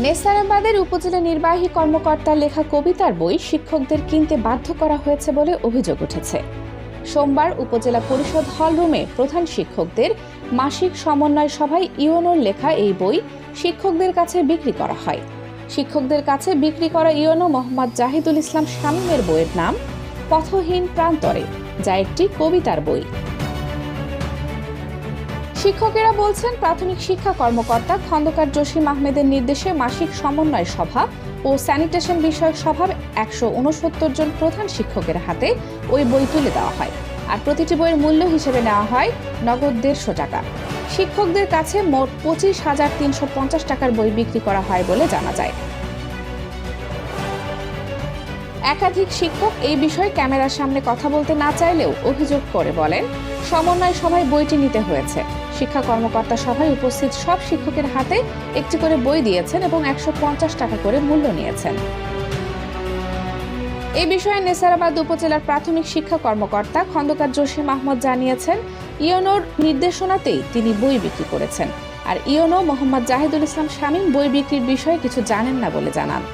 নেসারাবাদের উপজেলা নির্বাহী কর্মকর্তার লেখা কবিতার বই শিক্ষকদের কিনতে বাধ্য করা হয়েছে বলে অভিযোগ উঠেছে। সোমবার উপজেলা পরিষদ হলরুমে প্রধান শিক্ষকদের মাসিক সমন্বয় সভায় ইউনোর লেখা এই বই শিক্ষকদের কাছে বিক্রি করা হয়। শিক্ষকদের কাছে বিক্রি করা ইউনো মোহাম্মদ জাহিদুল ইসলাম শামীমের বইয়ের নাম পথহীন প্রান্তরে, যা একটি কবিতার বই। শিক্ষকেরা বলছেন, প্রাথমিক শিক্ষা কর্মকর্তা খন্দকার জসিম আহমেদের নির্দেশে মাসিক সমন্বয় সভা ও স্যানিটেশন বিষয়ক সভার ১৬৯ জন প্রধান শিক্ষকের হাতে ওই বই তুলে দেওয়া হয়। আর প্রতিটি বইয়ের মূল্য হিসেবে নেওয়া হয় নগদ ১৫০ টাকা। শিক্ষকদের কাছে মোট ২৫,৩৫০ টাকার বই বিক্রি করা হয় বলে জানা যায়। একাধিক শিক্ষক এই বিষয়ে ক্যামেরার সামনে কথা বলতে না চাইলেও অভিযোগ করে বলেন, সমন্বয় সভায় বইটি নিতে হয়েছে। শিক্ষা কর্মকর্তা সভায় উপস্থিত সব শিক্ষকের হাতে একটি করে বই দিয়েছেন এবং ১৫০ টাকা করে মূল্য নিয়েছেন। এই বিষয়ে নেসারাবাদ উপজেলার প্রাথমিক শিক্ষা কর্মকর্তা খন্দকার জসিম আহমদ জানিয়েছেন, ইউনোর নির্দেশনাতেই তিনি বই বিক্রি করেছেন। আর ইউনো মোহাম্মদ জাহিদুল ইসলাম শামীম বই বিক্রির বিষয়ে কিছু জানেন না বলে জানান।